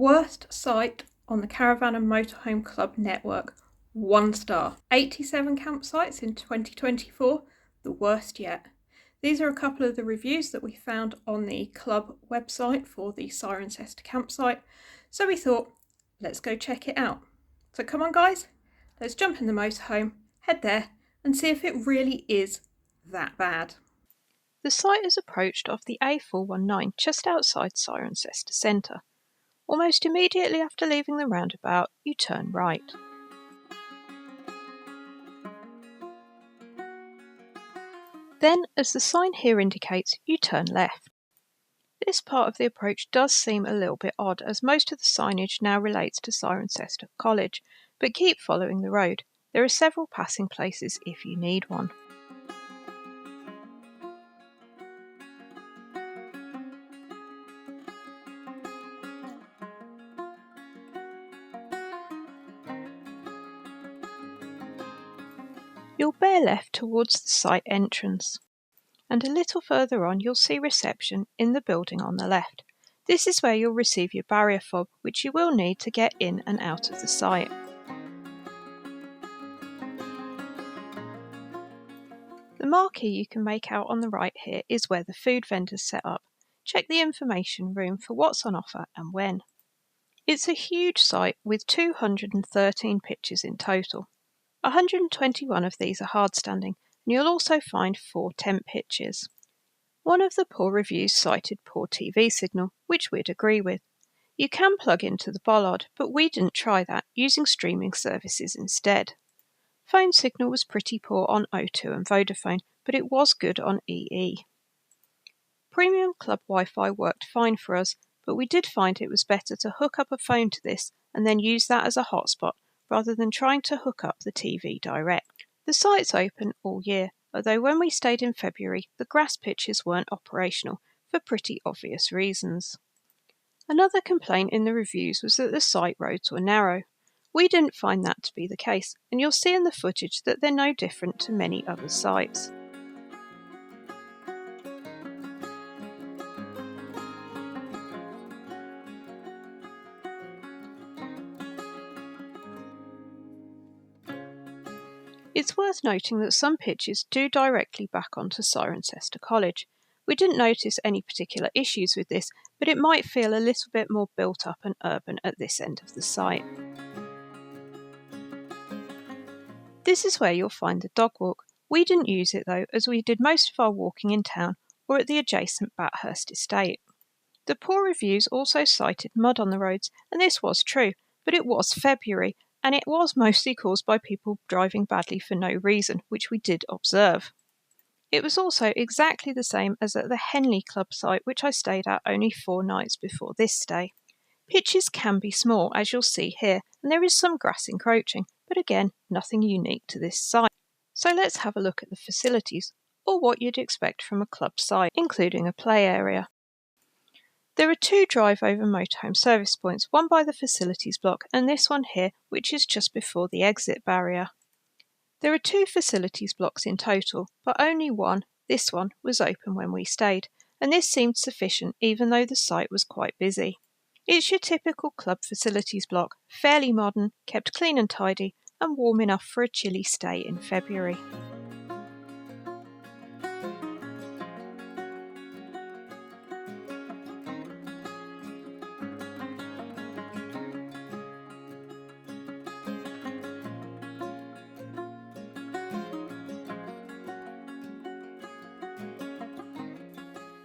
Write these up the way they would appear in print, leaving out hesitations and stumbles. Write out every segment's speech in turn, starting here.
Worst site on the Caravan and Motorhome Club network, 1 star. 87 campsites in 2024, the worst yet. These are a couple of the reviews that we found on the club website for the Cirencester campsite, so we thought, let's go check it out. So come on guys, let's jump in the motorhome, head there and see if it really is that bad. The site is approached off the A419 just outside Cirencester Centre. Almost immediately after leaving the roundabout, you turn right. Then, as the sign here indicates, you turn left. This part of the approach does seem a little bit odd, as most of the signage now relates to Cirencester College, but keep following the road. There are several passing places if you need one. You'll bear left towards the site entrance, and a little further on you'll see reception in the building on the left. This is where you'll receive your barrier fob, which you will need to get in and out of the site. The marquee you can make out on the right here is where the food vendors set up. Check the information room for what's on offer and when. It's a huge site with 213 pitches in total. 121 of these are hardstanding, and you'll also find 4 tent pitches. One of the poor reviews cited poor TV signal, which we'd agree with. You can plug into the bollard, but we didn't try that, using streaming services instead. Phone signal was pretty poor on O2 and Vodafone, but it was good on EE. Premium Club Wi-Fi worked fine for us, but we did find it was better to hook up a phone to this and then use that as a hotspot, rather than trying to hook up the TV direct. The site's open all year, although when we stayed in February, the grass pitches weren't operational, for pretty obvious reasons. Another complaint in the reviews was that the site roads were narrow. We didn't find that to be the case, and you'll see in the footage that they're no different to many other sites. It's worth noting that some pitches do directly back onto Cirencester College. We didn't notice any particular issues with this, but it might feel a little bit more built up and urban at this end of the site. This is where you'll find the dog walk. We didn't use it though, as we did most of our walking in town or at the adjacent Bathurst estate. The poor reviews also cited mud on the roads, and this was true, but it was February, and it was mostly caused by people driving badly for no reason, which we did observe. It was also exactly the same as at the Henley Club site, which I stayed at only 4 nights before this stay. Pitches can be small, as you'll see here, and there is some grass encroaching, but again, nothing unique to this site. So let's have a look at the facilities, or what you'd expect from a club site, including a play area. There are 2 drive-over motorhome service points, one by the facilities block and this one here, which is just before the exit barrier. There are 2 facilities blocks in total, but only one, this one, was open when we stayed, and this seemed sufficient even though the site was quite busy. It's your typical club facilities block, fairly modern, kept clean and tidy, and warm enough for a chilly stay in February.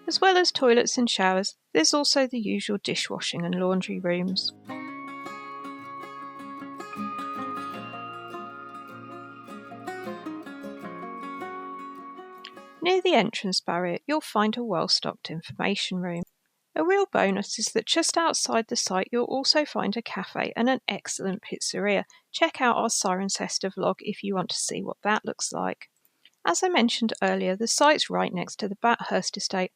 As well as toilets and showers, there's also the usual dishwashing and laundry rooms. Near the entrance barrier, you'll find a well-stocked information room. A real bonus is that just outside the site you'll also find a cafe and an excellent pizzeria. Check out our Cirencester vlog if you want to see what that looks like. As I mentioned earlier, the site's right next to the Bathurst estate,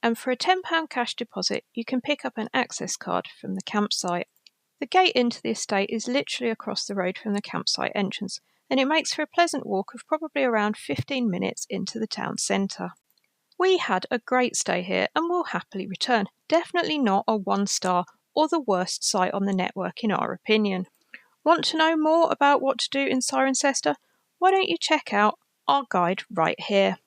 and for a £10 cash deposit you can pick up an access card from the campsite. The gate into the estate is literally across the road from the campsite entrance, and it makes for a pleasant walk of probably around 15 minutes into the town centre. We had a great stay here and will happily return. Definitely not a 1 star or the worst site on the network in our opinion. Want to know more about what to do in Cirencester? Why don't you check out our guide right here.